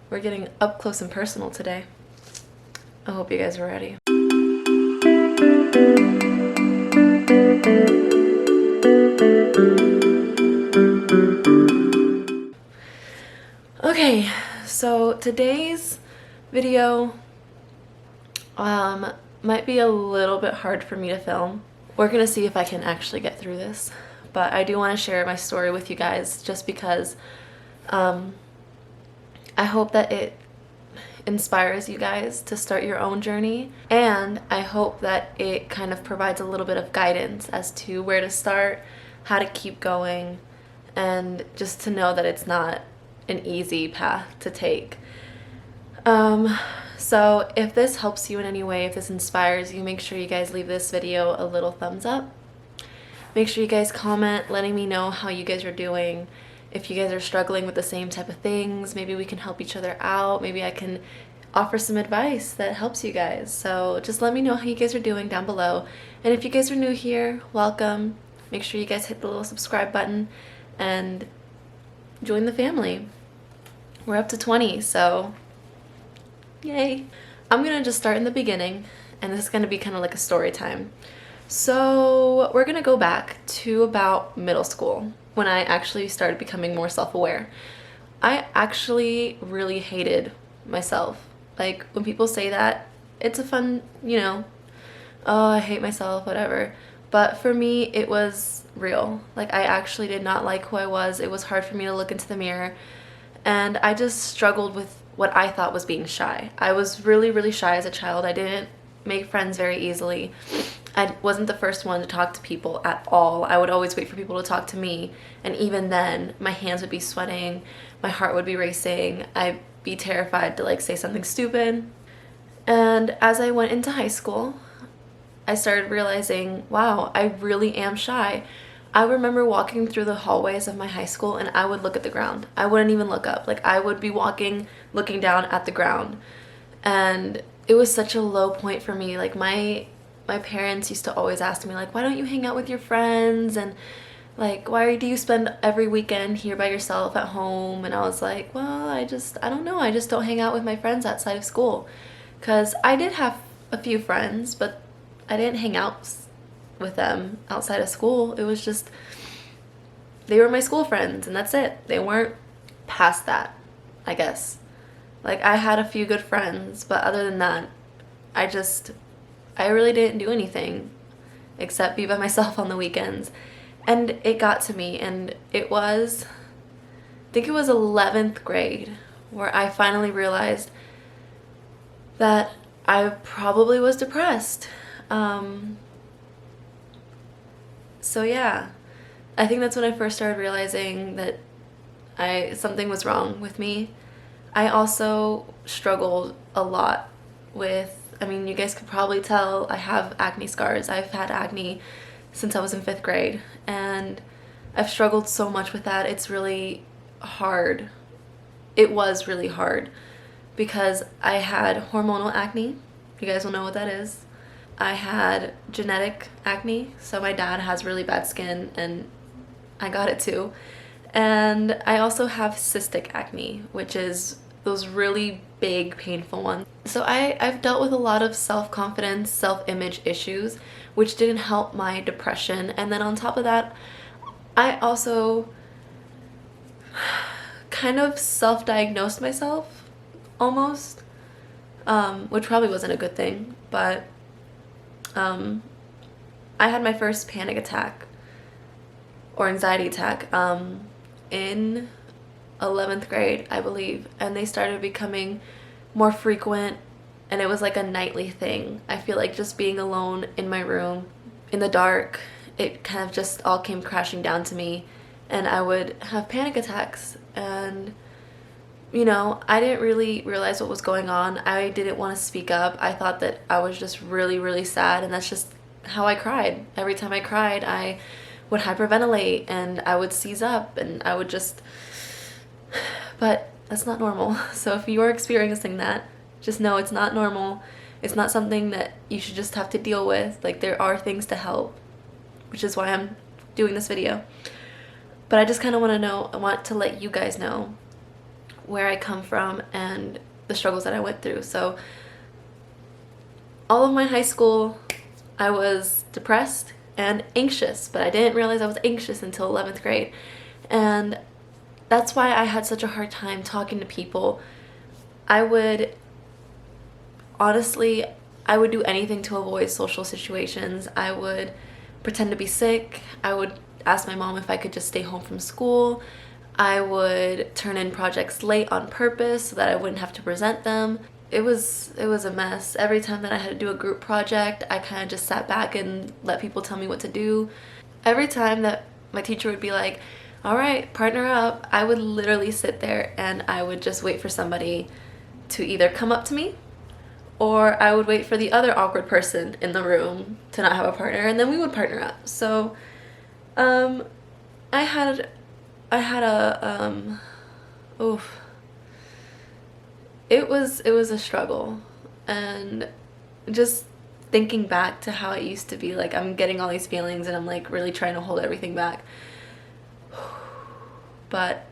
We're getting up close and personal today. I hope you guys are ready. Okay, so today's video might be a little bit hard for me to film. We're gonna see if I can actually get through this, but I do want to share my story with you guys just because I hope that it inspires you guys to start your own journey, and I hope that it kind of provides a little bit of guidance as to where to start, how to keep going, and just to know that it's not an easy path to take. So if this helps you in any way, if this inspires you, make sure you guys leave this video a little thumbs up. Make sure you guys comment letting me know how you guys are doing. If you guys are struggling with the same type of things, maybe we can help each other out. Maybe I can offer some advice that helps you guys. So just let me know how you guys are doing down below. And if you guys are new here, welcome. Make sure you guys hit the little subscribe button and join the family. We're up to 20, so yay. I'm gonna just start in the beginning, and this is gonna be kind of like a story time. So we're gonna go back to about middle school, when I actually started becoming more self-aware. I actually really hated myself. Like, when people say that, it's a fun, oh, I hate myself, whatever. But for me, it was real. Like, I actually did not like who I was. It was hard for me to look into the mirror. And I just struggled with what I thought was being shy. I was really, really shy as a child. I didn't make friends very easily. I wasn't the first one to talk to people at all. I would always wait for people to talk to me. And even then, my hands would be sweating. My heart would be racing. I'd be terrified to say something stupid. And as I went into high school, I started realizing, wow, I really am shy. I remember walking through the hallways of my high school and I would look at the ground. I wouldn't even look up. I would be walking, looking down at the ground. And it was such a low point for me. My parents used to always ask me, why don't you hang out with your friends? And why do you spend every weekend here by yourself at home? And I was like, well, I don't know. I just don't hang out with my friends outside of school. Because I did have a few friends, but I didn't hang out with them outside of school. It was just, they were my school friends and that's it. They weren't past that, I guess. I had a few good friends, but other than that, I really didn't do anything except be by myself on the weekends. And it got to me, and I think it was 11th grade where I finally realized that I probably was depressed. So yeah, I think that's when I first started realizing that something was wrong with me. I also struggled a lot with, you guys could probably tell I have acne scars. I've had acne since I was in 5th grade, and I've struggled so much with that. It's really hard. It was really hard because I had hormonal acne. You guys will know what that is. I had genetic acne, so my dad has really bad skin and I got it too. And I also have cystic acne, which is those really big, painful ones. So I've dealt with a lot of self-confidence, self-image issues, which didn't help my depression. And then on top of that, I also kind of self-diagnosed myself, almost, which probably wasn't a good thing, but I had my first panic attack or anxiety attack in 11th grade, I believe, and they started becoming more frequent, and it was like a nightly thing. I feel like just being alone in my room in the dark, it kind of just all came crashing down to me, and I would have panic attacks. And I didn't really realize what was going on. I didn't want to speak up. I thought that I was just really, really sad, and that's just how I cried. Every time I cried, I would hyperventilate and I would seize up and I would just, but that's not normal. So if you are experiencing that, just know it's not normal. It's not something that you should just have to deal with. There are things to help, which is why I'm doing this video. But I just kind of want to let you guys know where I come from and the struggles that I went through. So all of my high school, I was depressed and anxious, but I didn't realize I was anxious until 11th grade. And that's why I had such a hard time talking to people. I would do anything to avoid social situations. I would pretend to be sick. I would ask my mom if I could just stay home from school. I would turn in projects late on purpose so that I wouldn't have to present them. It was a mess. Every time that I had to do a group project, I kind of just sat back and let people tell me what to do. Every time that my teacher would be like, all right, partner up, I would literally sit there and I would just wait for somebody to either come up to me, or I would wait for the other awkward person in the room to not have a partner, and then we would partner up. So I had a it was a struggle. And just thinking back to how it used to be, like, I'm getting all these feelings and I'm like really trying to hold everything back. But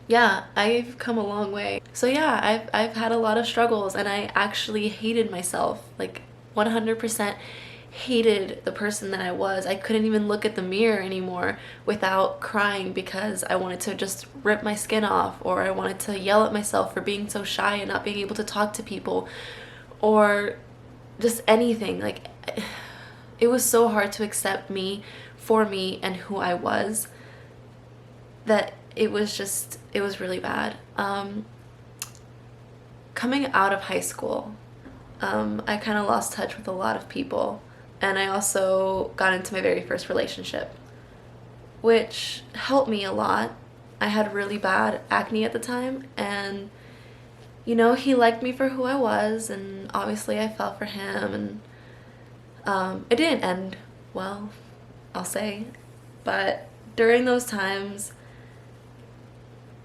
yeah, I've come a long way. So yeah, I've had a lot of struggles, and I actually hated myself, like 100% hated the person that I was. I couldn't even look at the mirror anymore without crying because I wanted to just rip my skin off, or I wanted to yell at myself for being so shy and not being able to talk to people, or just anything. Like, it was so hard to accept me for me and who I was, that it was really bad. Coming out of high school, I kind of lost touch with a lot of people, and I also got into my very first relationship, which helped me a lot. I had really bad acne at the time, and he liked me for who I was, and obviously I fell for him, and it didn't end well, I'll say. But during those times,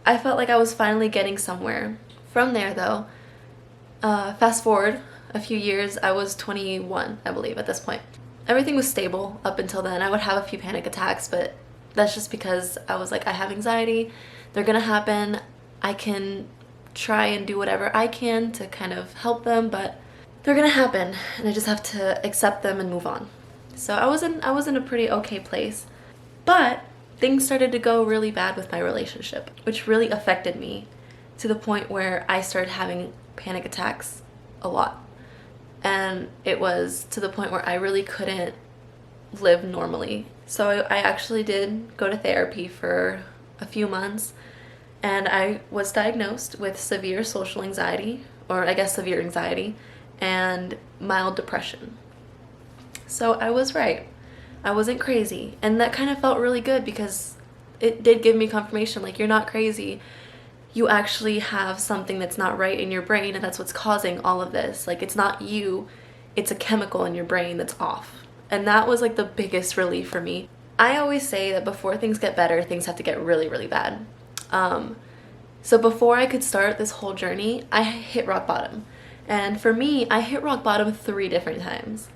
I felt like I was finally getting somewhere. From there, though, fast forward a few years, I was 21, I believe, at this point. Everything was stable up until then. I would have a few panic attacks, but that's just because I was like, I have anxiety. They're gonna happen. I can try and do whatever I can to kind of help them, but they're gonna happen, and I just have to accept them and move on. So I was in a pretty okay place, but things started to go really bad with my relationship, which really affected me to the point where I started having panic attacks a lot. And it was to the point where I really couldn't live normally. So I actually did go to therapy for a few months, and I was diagnosed with severe social anxiety, or I guess severe anxiety, and mild depression. So I was right. I wasn't crazy, and that kind of felt really good because it did give me confirmation, like, you're not crazy. You actually have something that's not right in your brain, and that's what's causing all of this. Like, it's not you, it's a chemical in your brain that's off. And that was like the biggest relief for me. I always say that before things get better, things have to get really, really bad. So before I could start this whole journey, I hit rock bottom. And for me, I hit rock bottom 3 different times.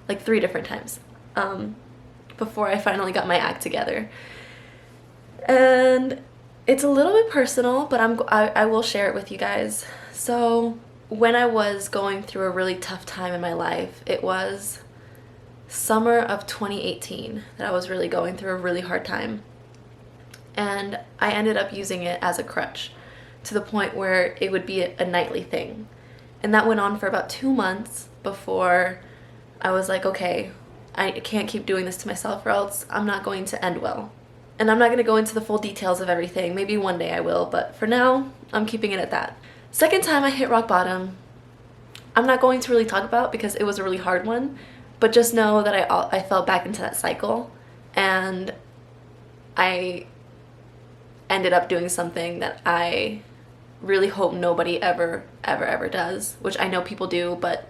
Like 3 different times. Before I finally got my act together. And it's a little bit personal, but I will share it with you guys. So when I was going through a really tough time in my life, it was summer of 2018 that I was really going through a really hard time. And I ended up using it as a crutch to the point where it would be a nightly thing. And that went on for about 2 months before I was like, okay, I can't keep doing this to myself, or else I'm not going to end well. And I'm not going to go into the full details of everything. Maybe one day I will, but for now, I'm keeping it at that. Second time I hit rock bottom, I'm not going to really talk about because it was a really hard one, but just know that I fell back into that cycle, and I ended up doing something that I really hope nobody ever does, which I know people do, but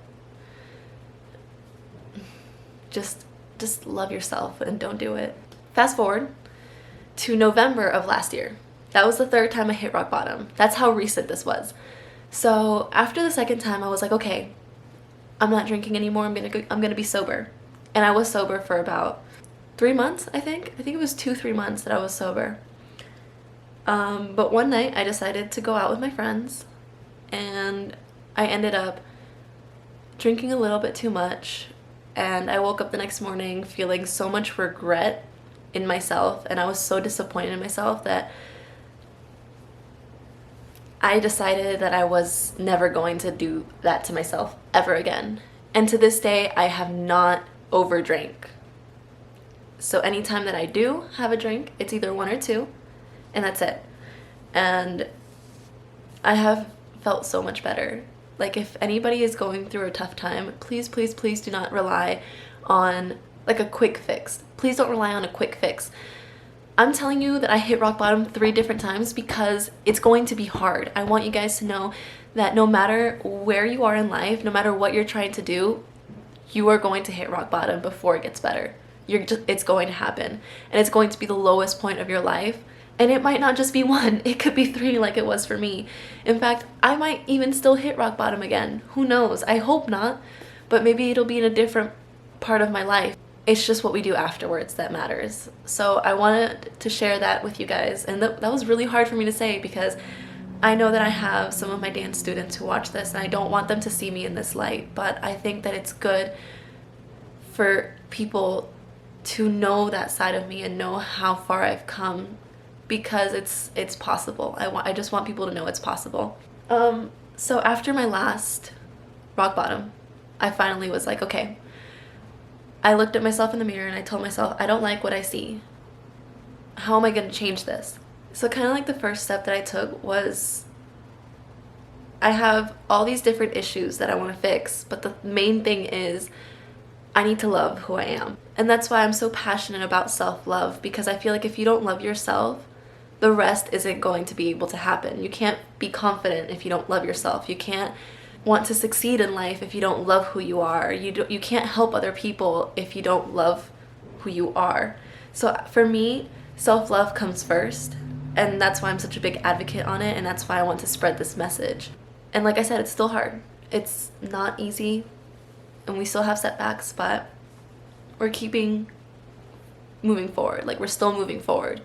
just love yourself and don't do it. Fast forward to November of last year. That was the 3rd time I hit rock bottom. That's how recent this was. So after the 2nd time, I was like, okay, I'm not drinking anymore. I'm gonna be sober. And I was sober for about 3 months, I think. I think it was 2-3 months that I was sober. But one night I decided to go out with my friends, and I ended up drinking a little bit too much, and I woke up the next morning feeling so much regret in myself, and I was so disappointed in myself that I decided that I was never going to do that to myself ever again. And to this day, I have not overdrank. So anytime that I do have a drink, it's either one or two, and that's it. And I have felt so much better. Like, if anybody is going through a tough time, please, please, please do not rely on like a quick fix. Please don't rely on a quick fix. I'm telling you that I hit rock bottom 3 different times because it's going to be hard. I want you guys to know that no matter where you are in life, no matter what you're trying to do, you are going to hit rock bottom before it gets better. It's going to happen, and it's going to be the lowest point of your life. And it might not just be 1, it could be 3 like it was for me. In fact, I might even still hit rock bottom again. Who knows? I hope not, but maybe it'll be in a different part of my life. It's just what we do afterwards that matters. So I wanted to share that with you guys, and that was really hard for me to say because I know that I have some of my dance students who watch this, and I don't want them to see me in this light, but I think that it's good for people to know that side of me and know how far I've come, because it's possible. I just want people to know it's possible. So after my last rock bottom, I finally was like, okay. I looked at myself in the mirror and I told myself, I don't like what I see. How am I going to change this? So kind of like the first step that I took was, I have all these different issues that I want to fix, but the main thing is I need to love who I am. And that's why I'm so passionate about self-love, because I feel like if you don't love yourself, the rest isn't going to be able to happen. You can't be confident if you don't love yourself. You can't want to succeed in life if you don't love who you are. You can't help other people if you don't love who you are. So for me, self-love comes first, and that's why I'm such a big advocate on it, and that's why I want to spread this message. And like I said, it's still hard. It's not easy, and we still have setbacks, but we're moving forward. Like, we're still moving forward.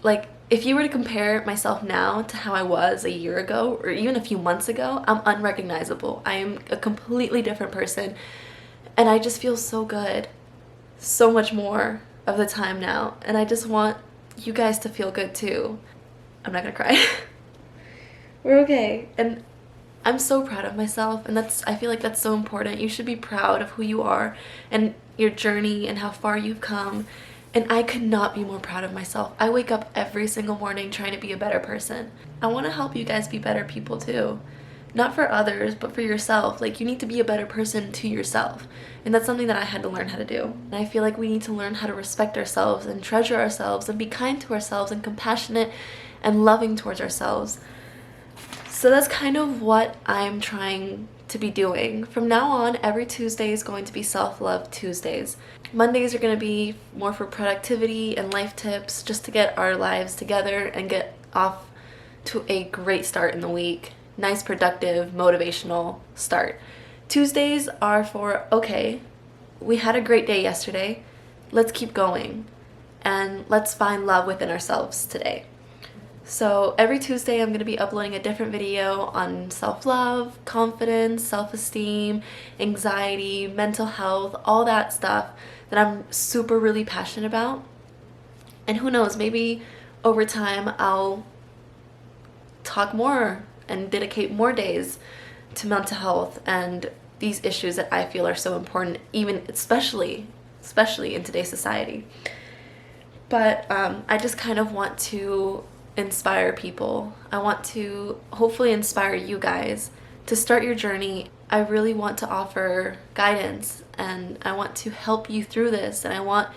Like, if you were to compare myself now to how I was a year ago or even a few months ago, I'm unrecognizable. I am a completely different person, and I just feel so good so much more of the time now, and I just want you guys to feel good too. I'm not gonna cry. We're okay, and I'm so proud of myself, and I feel like that's so important. You should be proud of who you are and your journey and how far you've come. And I could not be more proud of myself. I wake up every single morning trying to be a better person. I want to help you guys be better people too. Not for others, but for yourself. Like, you need to be a better person to yourself. And that's something that I had to learn how to do. And I feel like we need to learn how to respect ourselves and treasure ourselves and be kind to ourselves and compassionate and loving towards ourselves. So that's kind of what I'm trying to be doing. From now on, every Tuesday is going to be Self-Love Tuesdays. Mondays are going to be more for productivity and life tips, just to get our lives together and get off to a great start in the week. Nice, productive, motivational start. Tuesdays are for, okay, we had a great day yesterday, let's keep going, and let's find love within ourselves today. So every Tuesday I'm going to be uploading a different video on self-love, confidence, self-esteem, anxiety, mental health, all that stuff that I'm super really passionate about. And who knows, maybe over time I'll talk more and dedicate more days to mental health and these issues that I feel are so important, even especially in today's society. But I just kind of want to inspire people. I want to hopefully inspire you guys to start your journey. I really want to offer guidance, and I want to help you through this, and I want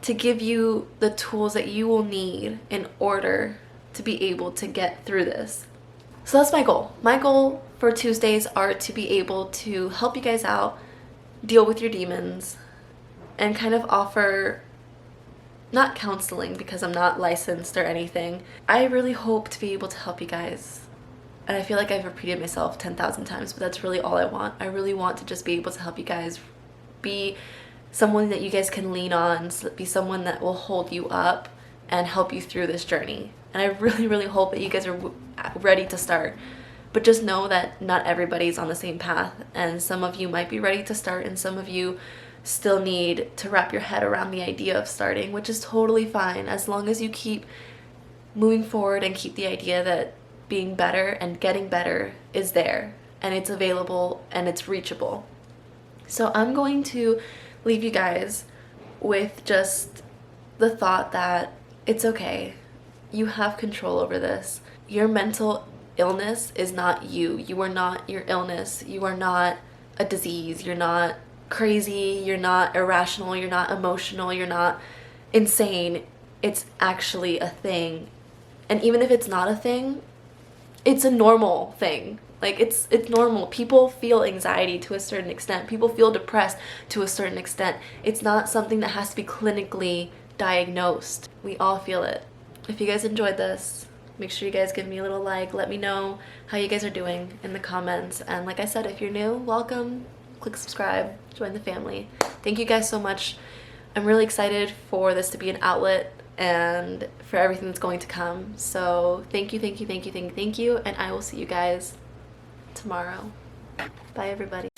to give you the tools that you will need in order to be able to get through this. So that's my goal. My goal for Tuesdays are to be able to help you guys out, deal with your demons, and kind of offer, not counseling because I'm not licensed or anything. I really hope to be able to help you guys. And I feel like I've repeated myself 10,000 times, but that's really all I want. I really want to just be able to help you guys be someone that you guys can lean on, be someone that will hold you up and help you through this journey. And I really, really hope that you guys are ready to start. But just know that not everybody's on the same path, and some of you might be ready to start, and some of you still need to wrap your head around the idea of starting, which is totally fine, as long as you keep moving forward and keep the idea that being better and getting better is there, and it's available, and it's reachable. So I'm going to leave you guys with just the thought that it's okay. You have control over this. Your mental illness is not you. You are not your illness. You are not a disease. You're not crazy. You're not irrational. You're not emotional. You're not insane. It's actually a thing. And even if it's not a thing, it's a normal thing. Like, it's normal. People feel anxiety to a certain extent. People feel depressed to a certain extent. It's not something that has to be clinically diagnosed. We all feel it. If you guys enjoyed this, make sure you guys give me a little like. Let me know how you guys are doing in the comments. And like I said, if you're new, welcome. Click subscribe. Join the family. Thank you guys so much. I'm really excited for this to be an outlet and for everything that's going to come. So thank you, thank you, thank you, thank you, thank you. And I will see you guys tomorrow. Bye, everybody.